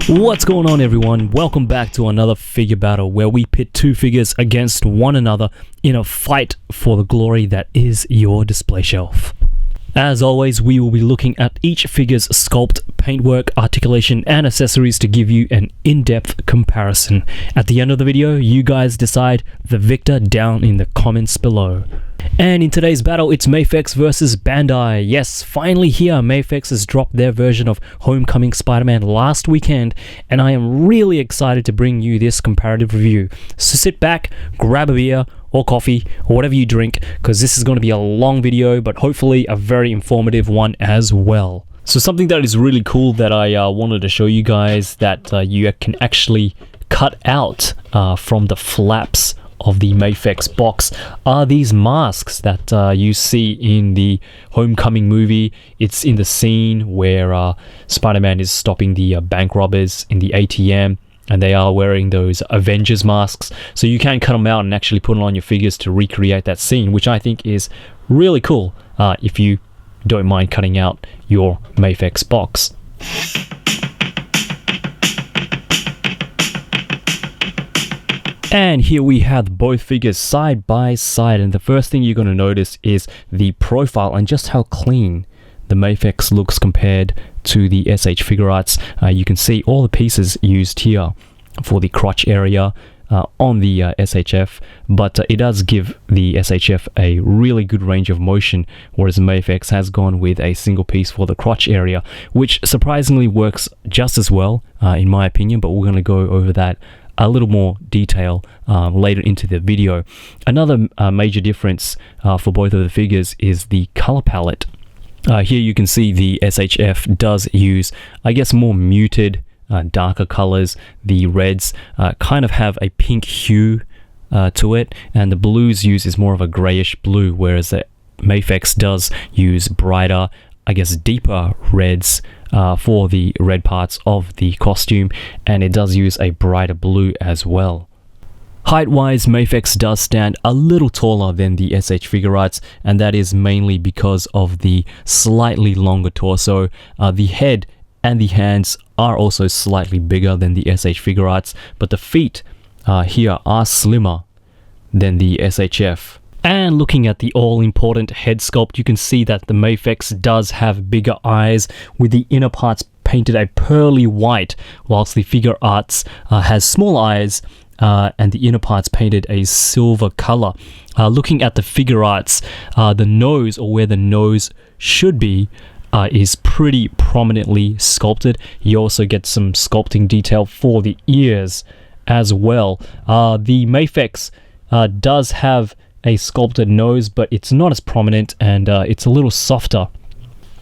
What's going on, everyone? Welcome back to another figure battle where we pit two figures against one another in a fight for the glory that is your display shelf. As always, we will be looking at each figure's sculpt, paintwork, articulation, and accessories to give you an in-depth comparison. At the end of the video, you guys decide the victor down in the comments below. And in today's battle, it's MAFEX versus Bandai. Yes, finally here, MAFEX has dropped their version of Homecoming Spider-Man last weekend, and I am really excited to bring you this comparative review. So sit back, grab a beer, or coffee, or whatever you drink, because this is going to be a long video, but hopefully a very informative one as well. So something that is really cool that I wanted to show you guys that you can actually cut out from the flaps of the MAFEX box are these masks that you see in the Homecoming movie. It's in the scene where Spider-Man is stopping the bank robbers in the ATM, and they are wearing those Avengers masks. So you can cut them out and actually put them on your figures to recreate that scene, which I think is really cool if you don't mind cutting out your MAFEX box. And here we have both figures side by side, and the first thing you're going to notice is the profile and just how clean the MAFEX looks compared to the SH FIGUARTS. You can see all the pieces used here for the crotch area on the SHF, but it does give the SHF a really good range of motion, whereas MAFEX has gone with a single piece for the crotch area, which surprisingly works just as well in my opinion, but we're going to go over that a little more detail later into the video. Another major difference for both of the figures is the color palette. Here you can see the SHF does use, I guess, more muted, darker colors. The reds kind of have a pink hue to it, and the blues uses more of a grayish blue, whereas the MAFEX does use brighter, I guess, deeper reds for the red parts of the costume, and it does use a brighter blue as well. Height-wise, MAFEX does stand a little taller than the SH FIGURARTS, and that is mainly because of the slightly longer torso. The head and the hands are also slightly bigger than the SH FIGURARTS, but the feet here are slimmer than the SHF. And looking at the all-important head sculpt, you can see that the MAFEX does have bigger eyes, with the inner parts painted a pearly white, whilst the FIGURARTS has small eyes and the inner parts painted a silver color. Looking at the FIGURARTS, the nose, or where the nose should be, is pretty prominently sculpted. You also get some sculpting detail for the ears as well. The MAFEX does have a sculpted nose, but it's not as prominent, and it's a little softer.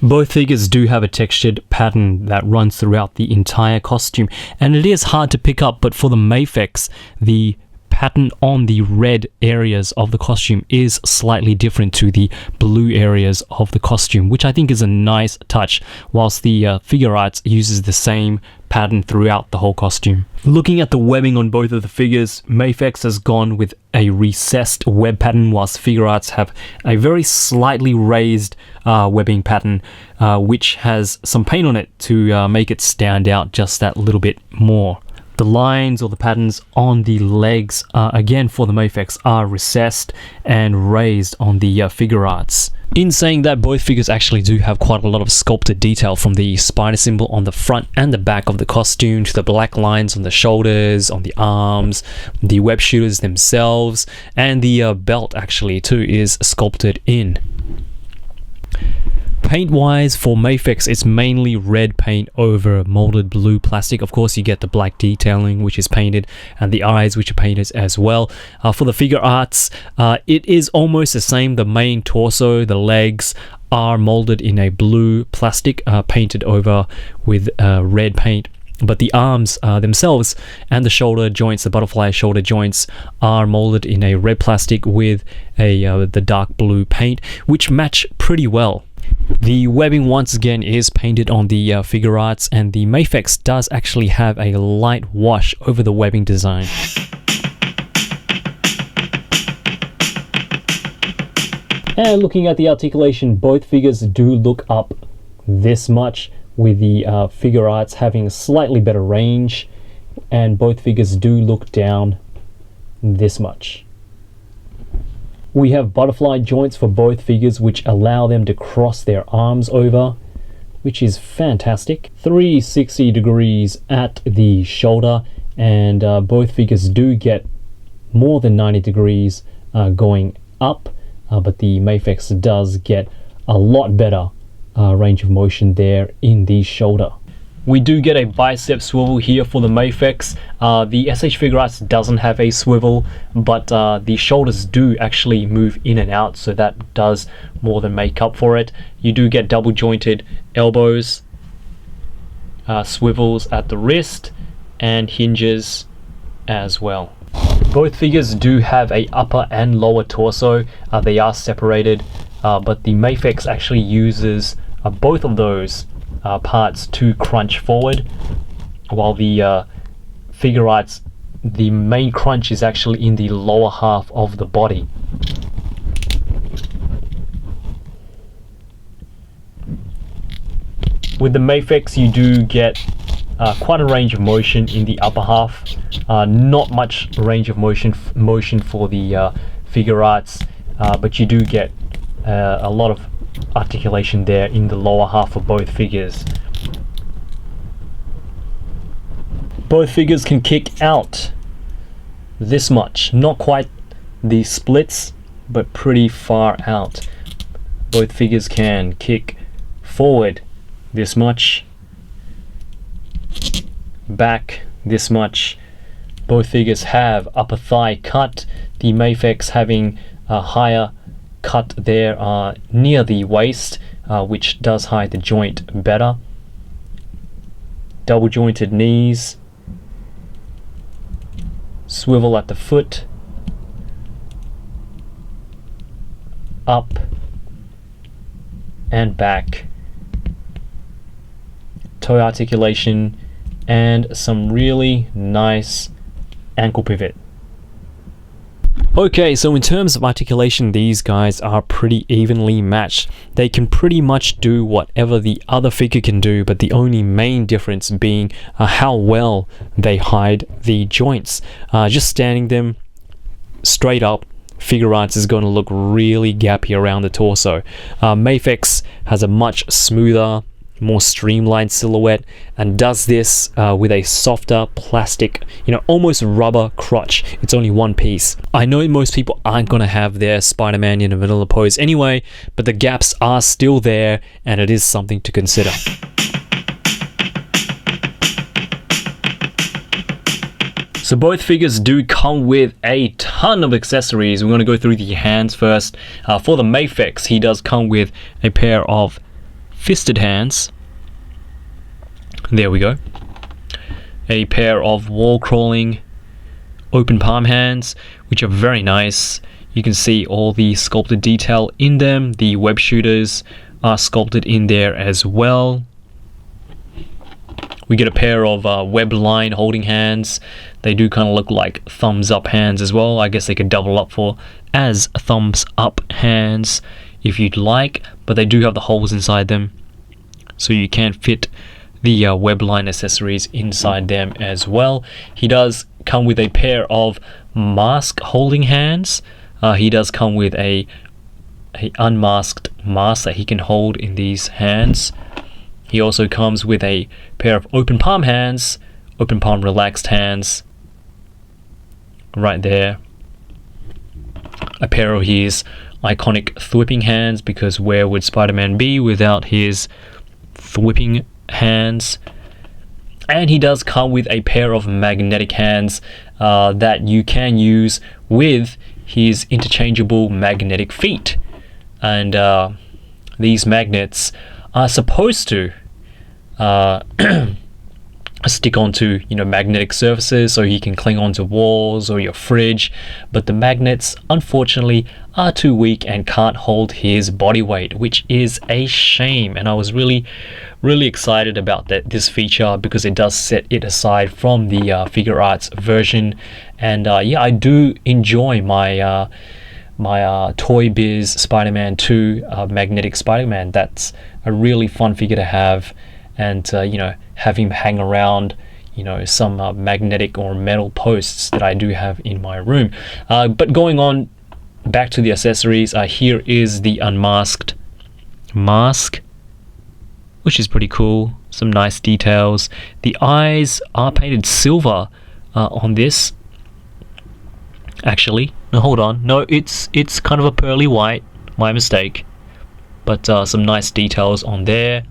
Both figures do have a textured pattern that runs throughout the entire costume, and it is hard to pick up, but for the MAFEX, the pattern on the red areas of the costume is slightly different to the blue areas of the costume, which I think is a nice touch, whilst the FIGURARTS uses the same pattern throughout the whole costume. Looking at the webbing on both of the figures, MAFEX has gone with a recessed web pattern, whilst FIGURARTS have a very slightly raised webbing pattern, which has some paint on it to make it stand out just that little bit more. The lines or the patterns on the legs, again for the MAFEX, are recessed and raised on the FIGURARTS. In saying that, both figures actually do have quite a lot of sculpted detail, from the spider symbol on the front and the back of the costume to the black lines on the shoulders, on the arms, the web shooters themselves, and the belt actually too is sculpted in. Paint-wise, for MAFEX, it's mainly red paint over molded blue plastic. Of course, you get the black detailing, which is painted, and the eyes, which are painted as well. For the FIGURARTS, it is almost the same. The main torso, the legs, are molded in a blue plastic, painted over with red paint. But the arms themselves and the shoulder joints, the butterfly shoulder joints, are molded in a red plastic with the dark blue paint, which match pretty well. The webbing once again is painted on the FIGURARTS, and the MAFEX does actually have a light wash over the webbing design. And looking at the articulation, both figures do look up this much with the FIGURARTS having slightly better range, and both figures do look down this much. We have butterfly joints for both figures, which allow them to cross their arms over, which is fantastic. 360 degrees at the shoulder, and both figures do get more than 90 degrees going up, but the MAFEX does get a lot better range of motion there in the shoulder. We do get a bicep swivel here for the MAFEX. The S.H. FIGUARTS doesn't have a swivel, but the shoulders do actually move in and out, so that does more than make up for it. You do get double jointed elbows, swivels at the wrist, and hinges as well. Both figures do have a upper and lower torso. They are separated, but the MAFEX actually uses both of those parts to crunch forward, while the FIGURARTS, the main crunch is actually in the lower half of the body. With the MAFEX, you do get quite a range of motion in the upper half. Not much range of motion for the FIGURARTS, but you do get a lot of articulation there in the lower half of both figures. Both figures can kick out this much, not quite the splits, but pretty far out. Both figures can kick forward this much, back this much. Both figures have upper thigh cut, the MAFEX having a higher cut there near the waist, which does hide the joint better. Double jointed knees, swivel at the foot, up and back, toe articulation, and some really nice ankle pivot. Okay, so in terms of articulation, these guys are pretty evenly matched. They can pretty much do whatever the other figure can do, but the only main difference being how well they hide the joints. Just standing them straight up, FIGURARTS is going to look really gappy around the torso. MAFEX has a much smoother, more streamlined silhouette, and does this with a softer plastic, almost rubber crotch. It's only one piece. I know most people aren't going to have their Spider-Man in a vanilla pose anyway, but the gaps are still there, and it is something to consider. So both figures do come with a ton of accessories. We're going to go through the hands first. For the MAFEX, he does come with a pair of fisted hands. There we go. A pair of wall crawling open palm hands, which are very nice. You can see all the sculpted detail in them. The web shooters are sculpted in there as well. We get a pair of web line holding hands. They do kind of look like thumbs up hands as well. I guess they could double up for as thumbs up hands if you'd like, but they do have the holes inside them, so you can fit the web line accessories inside them as well. He does come with a pair of mask holding hands. He does come with a unmasked mask that he can hold in these hands. He also comes with a pair of open palm hands, open palm relaxed hands right there. A pair of his iconic thwipping hands, because where would Spider-Man be without his thwipping hands? And he does come with a pair of magnetic hands that you can use with his interchangeable magnetic feet. And these magnets are supposed to stick onto magnetic surfaces, so he can cling onto walls or your fridge, but the magnets unfortunately are too weak and can't hold his body weight, which is a shame. And I was really excited about this feature, because it does set it aside from the FIGURARTS version. And yeah, I do enjoy my my Toy Biz Spider-Man 2 magnetic Spider-Man. That's a really fun figure to have, and have him hang around some magnetic or metal posts that I do have in my room. But going on back to the accessories, here is the unmasked mask, which is pretty cool. Some nice details. The eyes are painted silver on this. Actually, no, hold on. No, it's kind of a pearly white. My mistake. But some nice details on there.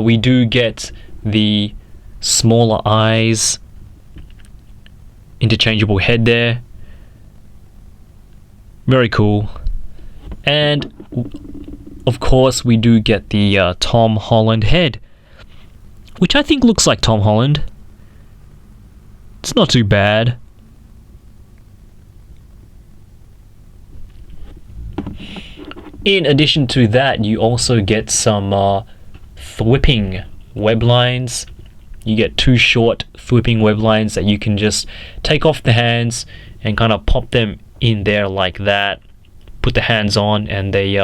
We do get the smaller eyes, interchangeable head there. Very cool. And of course we do get the Tom Holland head, which I think looks like Tom Holland. It's not too bad. In addition to that, you also get some thwipping web lines. You get 2 short thwipping web lines that you can just take off the hands and kind of pop them in there like that. Put the hands on and they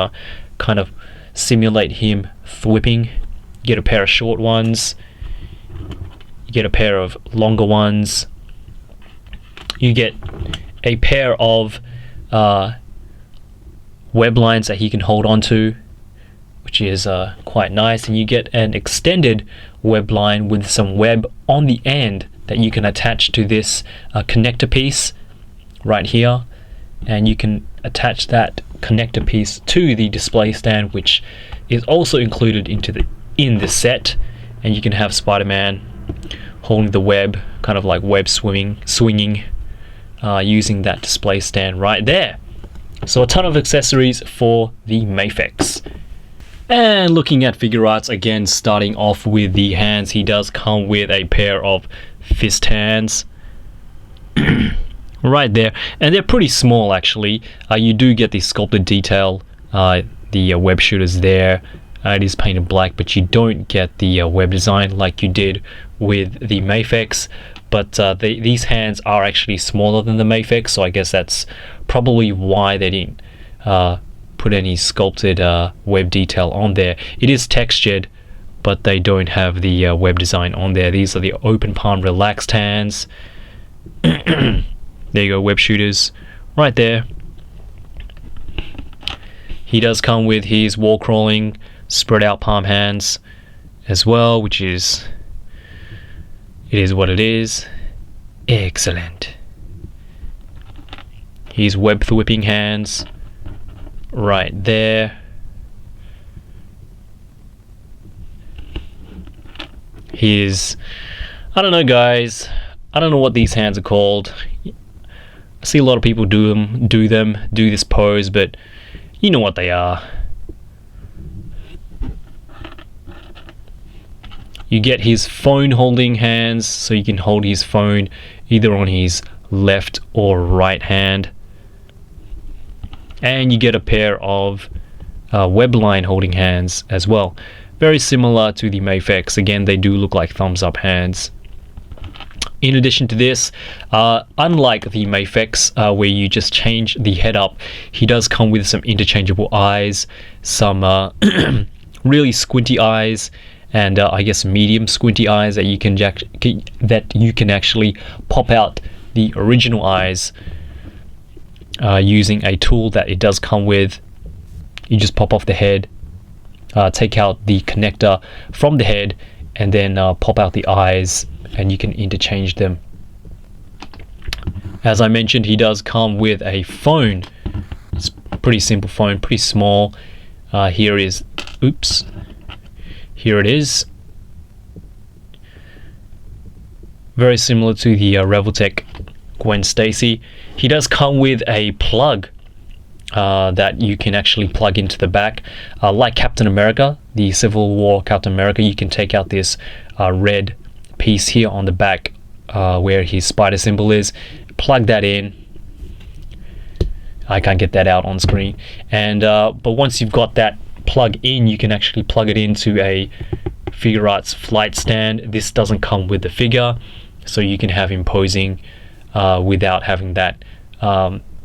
kind of simulate him thwipping. You get a pair of short ones. You get a pair of longer ones. You get a pair of web lines that he can hold on to, which is quite nice. And you get an extended web line with some web on the end that you can attach to this connector piece right here, and you can attach that connector piece to the display stand, which is also included in the set. And you can have Spider-Man holding the web, kind of like web swinging using that display stand right there. So a ton of accessories for the MAFEX. And looking at FIGURARTS again, starting off with the hands, he does come with a pair of fist hands right there, and they're pretty small actually. You do get the sculpted detail, the web shooters there. It is painted black, but you don't get the web design like you did with the MAFEX. But these hands are actually smaller than the MAFEX, so I guess that's probably why they didn't put any sculpted web detail on there. It is textured, but they don't have the web design on there. These are the open palm relaxed hands. There you go, web shooters right there. He does come with his wall crawling spread out palm hands as well, which is, it is what it is. Excellent. His web thwipping hands right there. His, I don't know guys, I don't know what these hands are called. I see a lot of people do this pose, but you know what they are. You get his phone holding hands, so you can hold his phone either on his left or right hand. And you get a pair of web line holding hands as well. Very similar to the MAFEX. Again, they do look like thumbs up hands. In addition to this, unlike the MAFEX, where you just change the head up, he does come with some interchangeable eyes, some really squinty eyes, and I guess medium squinty eyes that you can actually pop out the original eyes using a tool that it does come with. You just pop off the head, take out the connector from the head, and then pop out the eyes, and you can interchange them. As I mentioned, he does come with a phone. It's a pretty simple phone, pretty small. Here it is. Very similar to the Revoltech Gwen Stacy. He does come with a plug that you can actually plug into the back. Like Captain America, the Civil War Captain America, you can take out this red piece here on the back where his spider symbol is, plug that in. I can't get that out on screen. And but once you've got that plug in, you can actually plug it into a FIGURARTS flight stand. This doesn't come with the figure, so you can have him posing without having that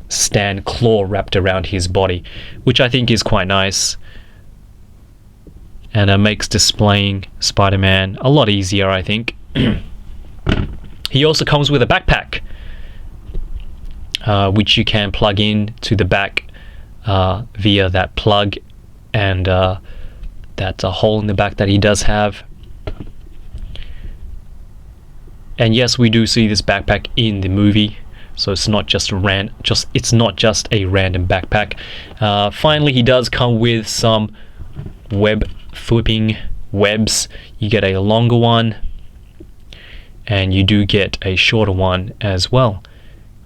stand claw wrapped around his body, which I think is quite nice. and it makes displaying Spider-Man a lot easier, I think. He also comes with a backpack, which you can plug in to the back via that plug and that hole in the back that he does have. And yes, we do see this backpack in the movie, so it's not just a random backpack. Finally, he does come with some web flipping webs. You get a longer one, and you do get a shorter one as well,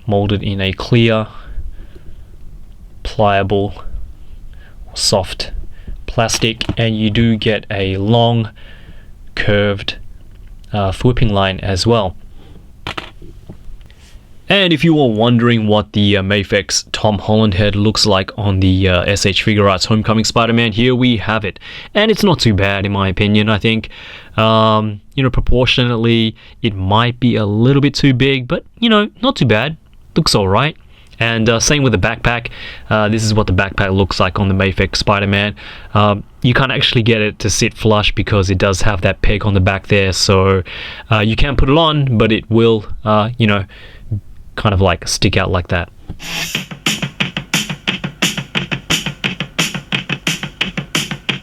molded in a clear, pliable, soft plastic, and you do get a long, curved flipping line as well. And if you are wondering what the MAFEX Tom Holland head looks like on the S.H. FIGUARTS Homecoming Spider-Man, here we have it. And it's not too bad in my opinion. I think, proportionately it might be a little bit too big, but, not too bad. Looks alright. And same with the backpack. This is what the backpack looks like on the MAFEX Spider-Man. You can't actually get it to sit flush because it does have that peg on the back there, so you can put it on, but it will, kind of like stick out like that.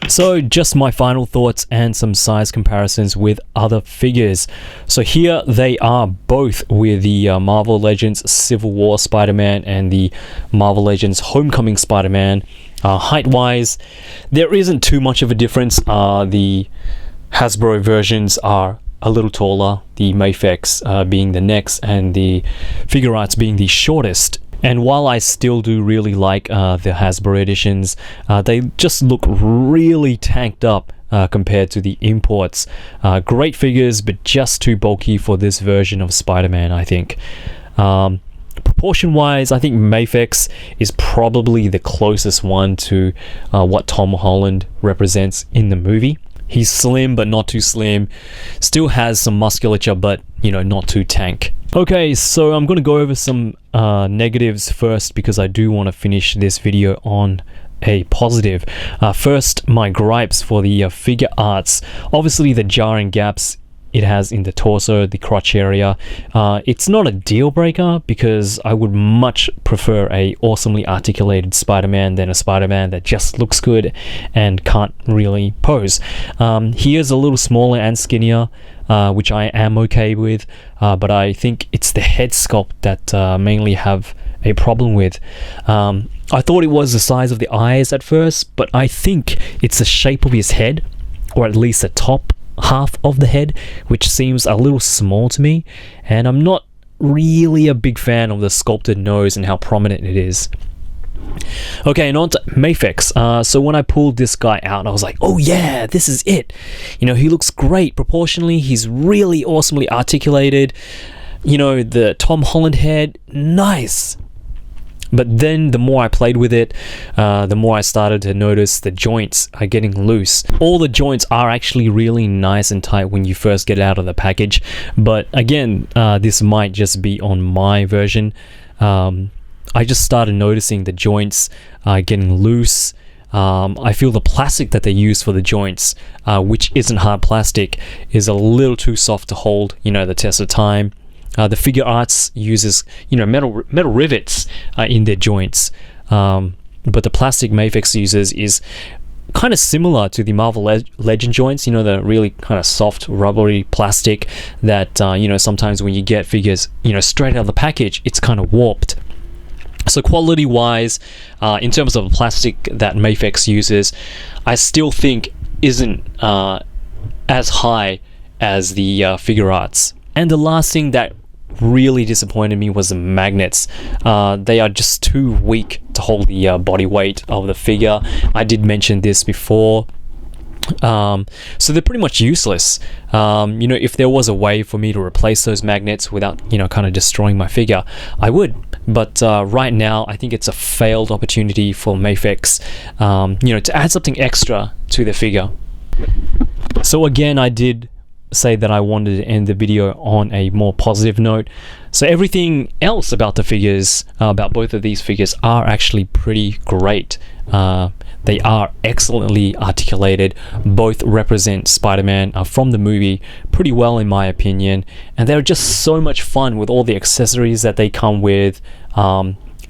So just my final thoughts and some size comparisons with other figures. So here they are both with the Marvel Legends Civil War Spider-Man and the Marvel Legends Homecoming Spider-Man. Height-wise, there isn't too much of a difference. The Hasbro versions are a little taller, the MAFEX being the next and the FIGURARTS being the shortest. And while I still do really like the Hasbro editions, they just look really tanked up compared to the imports. Great figures, but just too bulky for this version of Spider-Man, I think. Proportion-wise, I think MAFEX is probably the closest one to what Tom Holland represents in the movie. He's slim, but not too slim. Still has some musculature, but, not too tank. Okay, so I'm going to go over some negatives first because I do want to finish this video on a positive. First, my gripes for the FIGURARTS. Obviously, the jarring gaps it has in the torso, the crotch area. It's not a deal breaker because I would much prefer a awesomely articulated Spider-Man than a Spider-Man that just looks good and can't really pose. He is a little smaller and skinnier, which I am okay with, but I think it's the head sculpt that mainly have a problem with. I thought it was the size of the eyes at first, but I think it's the shape of his head, or at least the top half of the head, which seems a little small to me, and I'm not really a big fan of the sculpted nose and how prominent it is. Okay, and on to MAFEX. So when I pulled this guy out, I was like, oh yeah, this is it. He looks great proportionally. He's really awesomely articulated. The Tom Holland head, nice. But then the more I played with it, the more I started to notice the joints are getting loose. All the joints are actually really nice and tight when you first get out of the package. But again, this might just be on my version. I just started noticing the joints getting loose. I feel the plastic that they use for the joints, which isn't hard plastic, is a little too soft to hold, the test of time. The FIGURARTS uses, metal rivets in their joints, but the plastic MAFEX uses is kind of similar to the Marvel Legend joints. The really kind of soft, rubbery plastic that sometimes when you get figures, straight out of the package, it's kind of warped. So quality-wise, in terms of the plastic that MAFEX uses, I still think isn't as high as the FIGURARTS. And the last thing that really disappointed me was the magnets. They are just too weak to hold the body weight of the figure. I did mention this before. So they're pretty much useless. If there was a way for me to replace those magnets without, kind of destroying my figure, I would. But right now, I think it's a failed opportunity for MAFEX, to add something extra to the figure. So again, I did say that I wanted to end the video on a more positive note. So everything else about the figures, about both of these figures, are actually pretty great. They are excellently articulated. Both represent Spider-Man from the movie pretty well in my opinion, and they're just so much fun with all the accessories that they come with.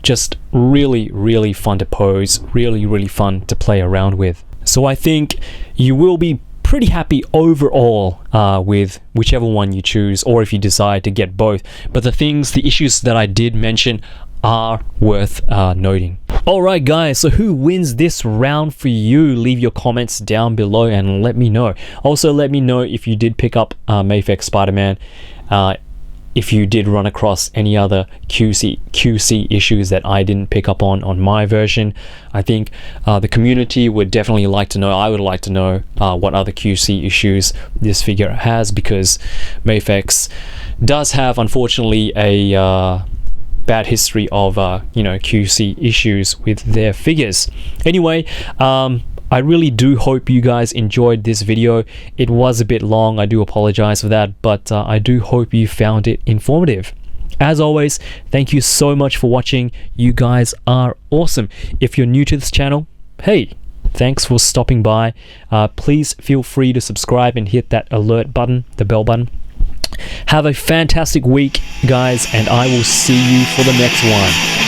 Just really fun to pose, really fun to play around with. So I think you will be pretty happy overall with whichever one you choose, or if you decide to get both. But the issues that I did mention are worth noting. Alright guys, so who wins this round for you? Leave your comments down below and let me know. Also let me know if you did pick up MAFEX Spider-Man, if you did run across any other QC issues that I didn't pick up on my version. I think the community would definitely like to know. I would like to know what other QC issues this figure has, because MAFEX does have, unfortunately, a bad history of QC issues with their figures. Anyway, I really do hope you guys enjoyed this video. It was a bit long, I do apologize for that, but I do hope you found it informative. As always, thank you so much for watching. You guys are awesome. If you're new to this channel, hey, thanks for stopping by. Please feel free to subscribe and hit that alert button, the bell button. Have a fantastic week, guys, and I will see you for the next one.